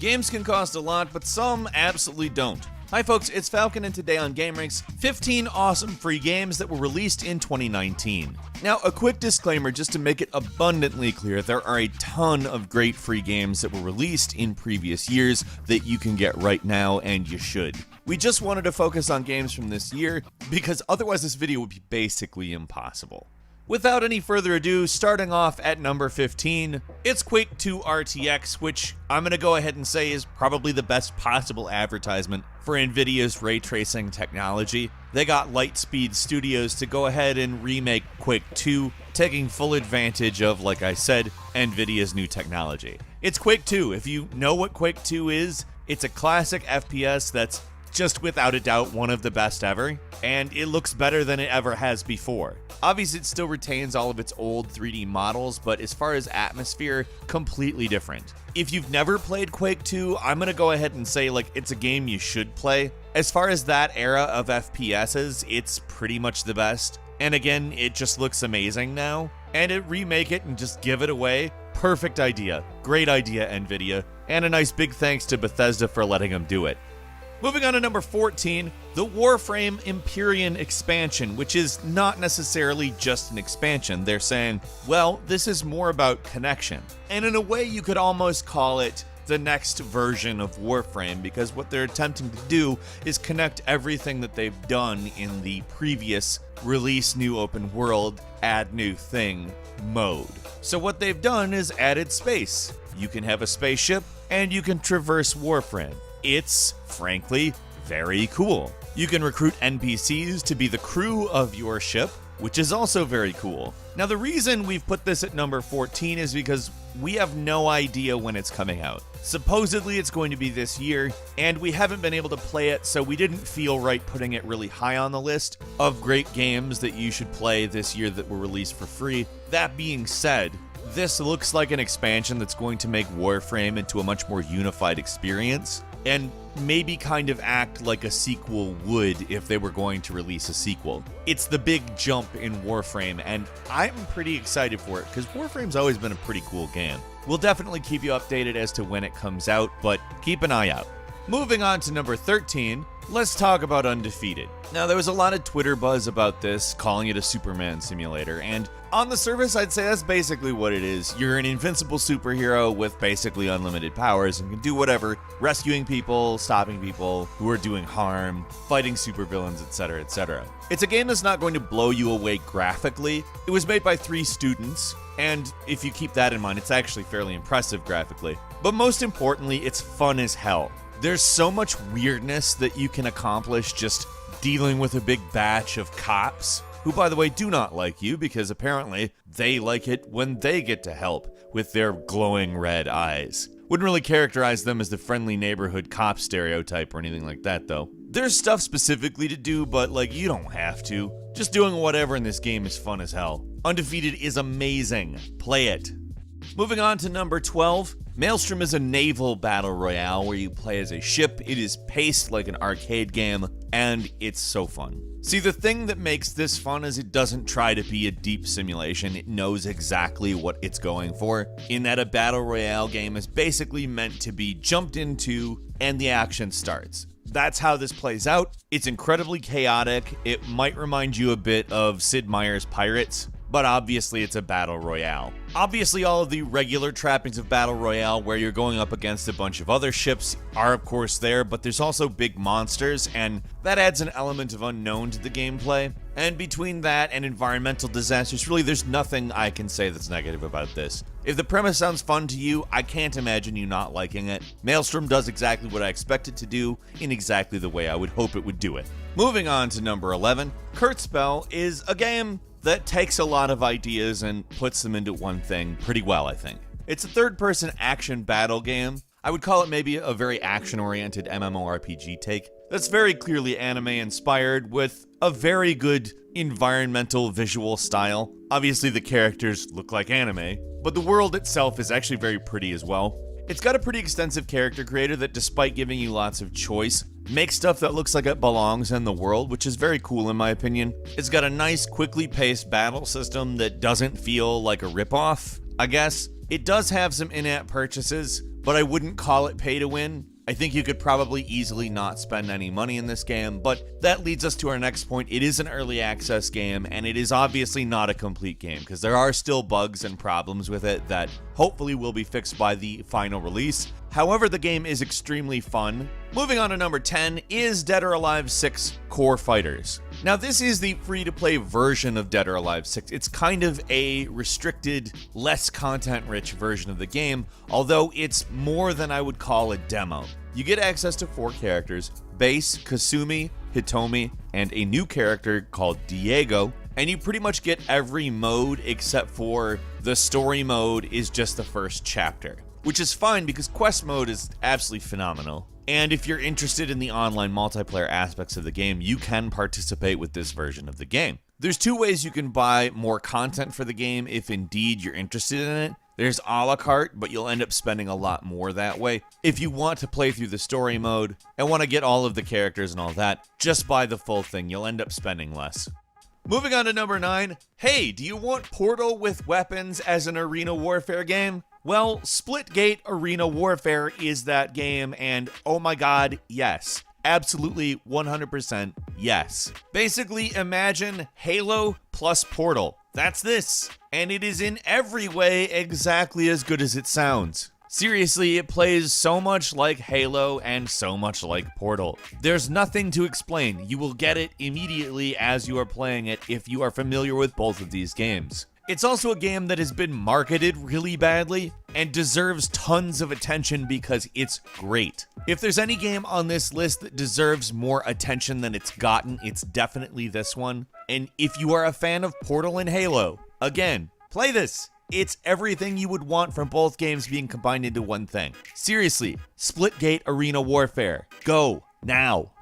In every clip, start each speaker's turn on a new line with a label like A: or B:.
A: Games can cost a lot, but some absolutely don't. Hi folks, it's Falcon, and today on GameRanks, 15 awesome free games that were released in 2019. Now, a quick disclaimer just to make it abundantly clear, there are a ton of great free games that were released in previous years that you can get right now, and you should. We just wanted to focus on games from this year, because otherwise this video would be basically impossible. Without any further ado, starting off at number 15, it's Quake 2 RTX, which I'm going to go ahead and say is probably the best possible advertisement for Nvidia's ray tracing technology. They got Lightspeed Studios to go ahead and remake Quake 2, taking full advantage of, like I said, Nvidia's new technology. It's Quake 2. If you know what Quake 2 is, it's a classic FPS that's just without a doubt one of the best ever, and it looks better than it ever has before. Obviously, it still retains all of its old 3D models, but as far as atmosphere, completely different. If you've never played Quake 2, I'm gonna go ahead and say, it's a game you should play. As far as that era of FPSs, it's pretty much the best. And again, it just looks amazing now. And remake it and just give it away. Perfect idea. Great idea, Nvidia. And a nice big thanks to Bethesda for letting them do it. Moving on to number 14, the WARFRAME EMPYREAN expansion, which is not necessarily just an expansion. They're saying, well, this is more about connection. And in a way, you could almost call it the next version of Warframe, because what they're attempting to do is connect everything that they've done in the previous release new open world, add new thing mode. So what they've done is added space. You can have a spaceship, and you can traverse Warframe. It's, frankly, very cool. You can recruit NPCs to be the crew of your ship, which is also very cool. Now, the reason we've put this at number 14 is because we have no idea when it's coming out. Supposedly, it's going to be this year, and we haven't been able to play it, so we didn't feel right putting it really high on the list of great games that you should play this year that were released for free. That being said, this looks like an expansion that's going to make Warframe into a much more unified experience, and maybe kind of act like a sequel would if they were going to release a sequel. It's the big jump in Warframe, and I'm pretty excited for it, because Warframe's always been a pretty cool game. We'll definitely keep you updated as to when it comes out, but keep an eye out. Moving on to number 13, let's talk about Undefeated. Now, there was a lot of Twitter buzz about this, calling it a Superman simulator, and on the surface, I'd say that's basically what it is. You're an invincible superhero with basically unlimited powers and can do whatever, rescuing people, stopping people who are doing harm, fighting supervillains, etc., etc. It's a game that's not going to blow you away graphically. It was made by 3 students, and if you keep that in mind, it's actually fairly impressive graphically. But most importantly, it's fun as hell. There's so much weirdness that you can accomplish just dealing with a big batch of cops, who, by the way, do not like you because apparently they like it when they get to help with their glowing red eyes. Wouldn't really characterize them as the friendly neighborhood cop stereotype or anything like that, though. There's stuff specifically to do, but, you don't have to. Just doing whatever in this game is fun as hell. Undefeated is amazing. Play it. Moving on to number 12, Maelstrom is a naval battle royale where you play as a ship. It is paced like an arcade game, and it's so fun. See, the thing that makes this fun is it doesn't try to be a deep simulation. It knows exactly what it's going for, in that a battle royale game is basically meant to be jumped into and the action starts. That's how this plays out. It's incredibly chaotic. It might remind you a bit of Sid Meier's Pirates, but obviously it's a battle royale. Obviously, all of the regular trappings of battle royale where you're going up against a bunch of other ships are of course there, but there's also big monsters, and that adds an element of unknown to the gameplay. And between that and environmental disasters, really there's nothing I can say that's negative about this. If the premise sounds fun to you, I can't imagine you not liking it. Maelstrom does exactly what I expect it to do, in exactly the way I would hope it would do it. Moving on to number 11, Kurtzpel is a game that takes a lot of ideas and puts them into one thing pretty well, I think. It's a third-person action battle game. I would call it maybe a very action-oriented MMORPG take that's very clearly anime-inspired with a very good environmental visual style. Obviously, the characters look like anime, but the world itself is actually very pretty as well. It's got a pretty extensive character creator that, despite giving you lots of choice, makes stuff that looks like it belongs in the world, which is very cool in my opinion. It's got a nice, quickly paced battle system that doesn't feel like a ripoff, I guess. It does have some in-app purchases, but I wouldn't call it pay to win. I think you could probably easily not spend any money in this game, but that leads us to our next point. It is an early access game, and it is obviously not a complete game, because there are still bugs and problems with it that hopefully will be fixed by the final release. However, the game is extremely fun. Moving on to number 10 is Dead or Alive 6 Core Fighters. Now, this is the free-to-play version of Dead or Alive 6. It's kind of a restricted, less content-rich version of the game, although it's more than I would call a demo. You get access to 4 characters: Base, Kasumi, Hitomi, and a new character called Diego, and you pretty much get every mode except for the story mode is just the first chapter, which is fine because quest mode is absolutely phenomenal. And if you're interested in the online multiplayer aspects of the game, you can participate with this version of the game. There's 2 ways you can buy more content for the game if indeed you're interested in it. There's a la carte, but you'll end up spending a lot more that way. If you want to play through the story mode and want to get all of the characters and all that, just buy the full thing. You'll end up spending less. Moving on to number 9. Hey, do you want Portal with weapons as an arena warfare game? Well, Splitgate Arena Warfare is that game, and oh my god, yes. Absolutely 100% yes. Basically, imagine Halo plus Portal. That's this. And it is in every way exactly as good as it sounds. Seriously, it plays so much like Halo and so much like Portal. There's nothing to explain. You will get it immediately as you are playing it if you are familiar with both of these games. It's also a game that has been marketed really badly and deserves tons of attention because it's great. If there's any game on this list that deserves more attention than it's gotten, it's definitely this one. And if you are a fan of Portal and Halo, again, play this. It's everything you would want from both games being combined into one thing. Seriously, Splitgate Arena Warfare. Go now.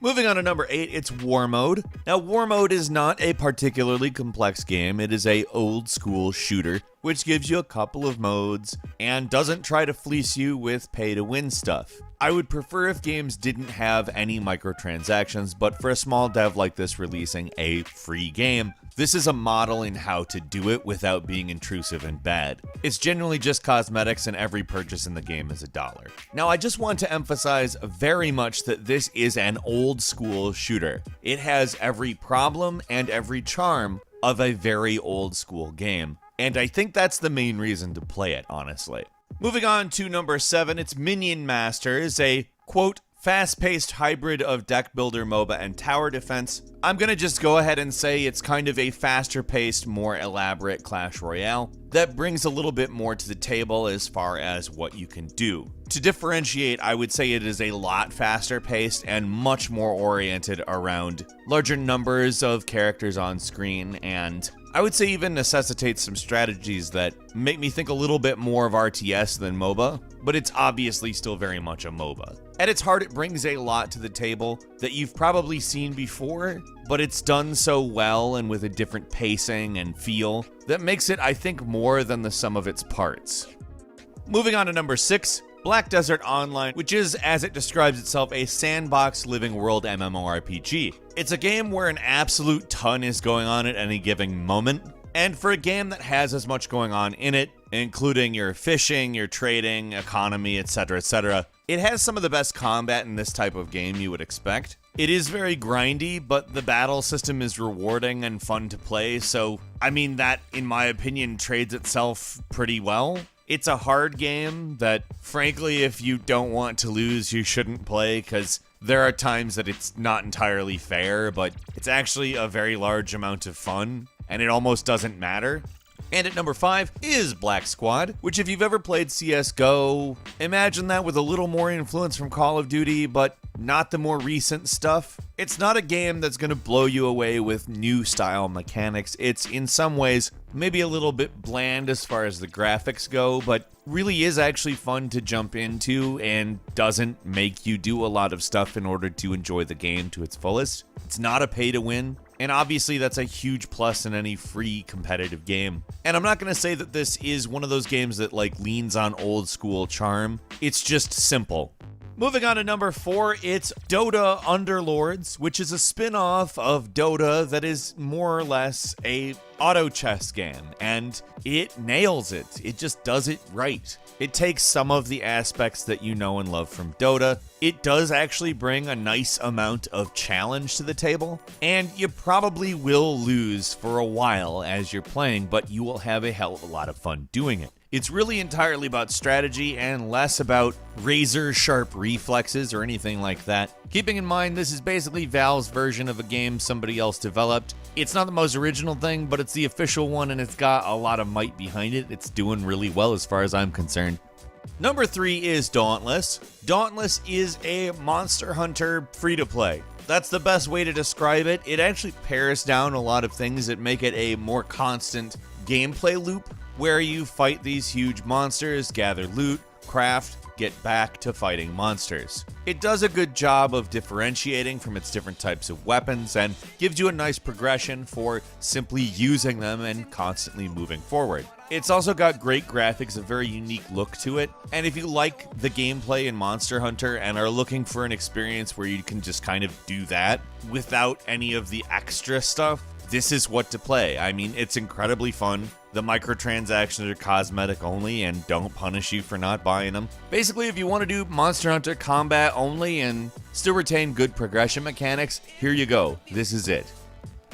A: Moving on to number 8, it's WARMODE. Now, WARMODE is not a particularly complex game. It is a old school shooter, which gives you a couple of modes and doesn't try to fleece you with pay-to-win stuff. I would prefer if games didn't have any microtransactions, but for a small dev like this releasing a free game, this is a model in how to do it without being intrusive and bad. It's generally just cosmetics, and every purchase in the game is $1. Now, I just want to emphasize very much that this is an old school shooter. It has every problem and every charm of a very old school game, and I think that's the main reason to play it, honestly. Moving on to number 7, it's Minion Masters, a, quote, fast-paced hybrid of deck builder MOBA and tower defense. I'm gonna just go ahead and say it's kind of a faster-paced, more elaborate Clash Royale that brings a little bit more to the table as far as what you can do. To differentiate, I would say it is a lot faster-paced and much more oriented around larger numbers of characters on screen, and I would say even necessitates some strategies that make me think a little bit more of RTS than MOBA, but it's obviously still very much a MOBA. At its heart, it brings a lot to the table that you've probably seen before, but it's done so well and with a different pacing and feel that makes it, I think, more than the sum of its parts. Moving on to number 6, Black Desert Online, which is, as it describes itself, a sandbox living world MMORPG. It's a game where an absolute ton is going on at any given moment, and for a game that has as much going on in it, including your fishing, your trading, economy, etc., it has some of the best combat in this type of game you would expect. It is very grindy, but the battle system is rewarding and fun to play, so, I mean, that, in my opinion, trades itself pretty well. It's a hard game that, frankly, if you don't want to lose, you shouldn't play, because there are times that it's not entirely fair, but it's actually a very large amount of fun, and it almost doesn't matter. And at number 5 is Black Squad, which if you've ever played CSGO, imagine that with a little more influence from Call of Duty, but not the more recent stuff. It's not a game that's going to blow you away with new style mechanics. It's in some ways maybe a little bit bland as far as the graphics go, but really is actually fun to jump into and doesn't make you do a lot of stuff in order to enjoy the game to its fullest. It's not a pay to win. And obviously that's a huge plus in any free competitive game. And I'm not going to say that this is one of those games that like leans on old school charm. It's just simple. Moving on to number 4, it's Dota Underlords, which is a spin-off of Dota that is more or less a auto chess game, and it nails it. It just does it right. It takes some of the aspects that you know and love from Dota. It does actually bring a nice amount of challenge to the table, and you probably will lose for a while as you're playing, but you will have a hell of a lot of fun doing it. It's really entirely about strategy and less about razor-sharp reflexes or anything like that. Keeping in mind, this is basically Valve's version of a game somebody else developed. It's not the most original thing, but it's the official one and it's got a lot of might behind it. It's doing really well as far as I'm concerned. Number 3 is Dauntless. Dauntless is a Monster Hunter free-to-play. That's the best way to describe it. It actually pares down a lot of things that make it a more constant gameplay loop, where you fight these huge monsters, gather loot, craft, get back to fighting monsters. It does a good job of differentiating from its different types of weapons and gives you a nice progression for simply using them and constantly moving forward. It's also got great graphics, a very unique look to it, and if you like the gameplay in Monster Hunter and are looking for an experience where you can just kind of do that without any of the extra stuff, this is what to play. I mean, it's incredibly fun. The microtransactions are cosmetic only and don't punish you for not buying them. Basically, if you want to do Monster Hunter combat only and still retain good progression mechanics, here you go. This is it.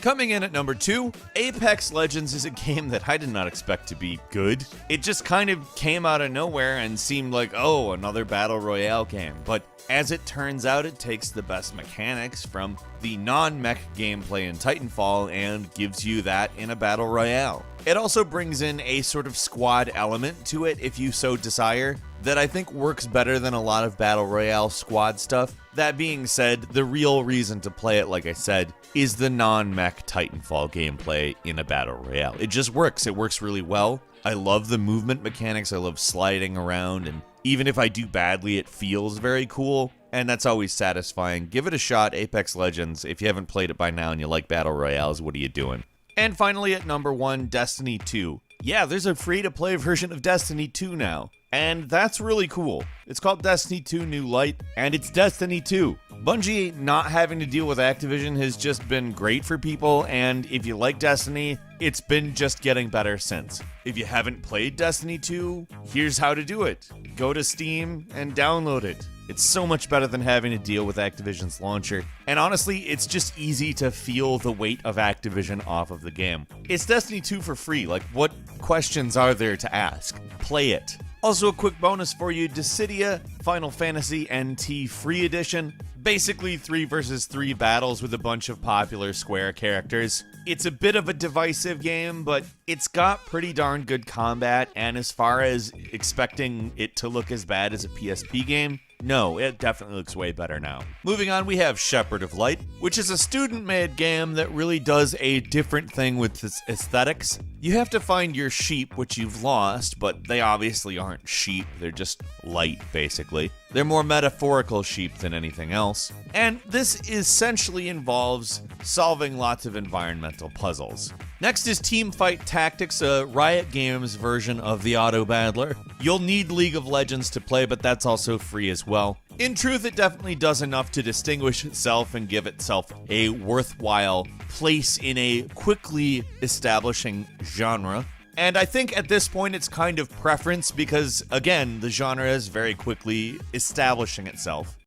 A: Coming in at number 2, Apex Legends is a game that I did not expect to be good. It just kind of came out of nowhere and seemed like, oh, another Battle Royale game. But as it turns out, it takes the best mechanics from the non-mech gameplay in Titanfall and gives you that in a Battle Royale. It also brings in a sort of squad element to it, if you so desire, that I think works better than a lot of Battle Royale squad stuff. That being said, the real reason to play it, like I said, is the non-mech Titanfall gameplay in a Battle Royale. It just works. It works really well. I love the movement mechanics. I love sliding around, and even if I do badly, it feels very cool, and that's always satisfying. Give it a shot, Apex Legends. If you haven't played it by now and you like Battle Royales, what are you doing? And finally at number 1, Destiny 2. Yeah, there's a free-to-play version of Destiny 2 now, and that's really cool. It's called Destiny 2 New Light, and it's Destiny 2. Bungie not having to deal with Activision has just been great for people, and if you like Destiny, it's been just getting better since. If you haven't played Destiny 2, here's how to do it. Go to Steam and download it. It's so much better than having to deal with Activision's launcher. And honestly, it's just easy to feel the weight of Activision off of the game. It's Destiny 2 for free. Like, what questions are there to ask? Play it. Also, a quick bonus for you, Dissidia Final Fantasy NT Free Edition. Basically 3 versus 3 battles with a bunch of popular Square characters. It's a bit of a divisive game, but it's got pretty darn good combat, and as far as expecting it to look as bad as a PSP game, no, it definitely looks way better now. Moving on, we have Shepherd of Light, which is a student-made game that really does a different thing with its aesthetics. You have to find your sheep, which you've lost, but they obviously aren't sheep, they're just light, basically. They're more metaphorical sheep than anything else. And this essentially involves solving lots of environmental puzzles. Next is Teamfight Tactics, a Riot Games version of the Auto Battler. You'll need League of Legends to play, but that's also free as well. In truth, it definitely does enough to distinguish itself and give itself a worthwhile place in a quickly establishing genre. And I think at this point it's kind of preference because, again, the genre is very quickly establishing itself.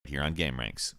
A: Here on GameRanks.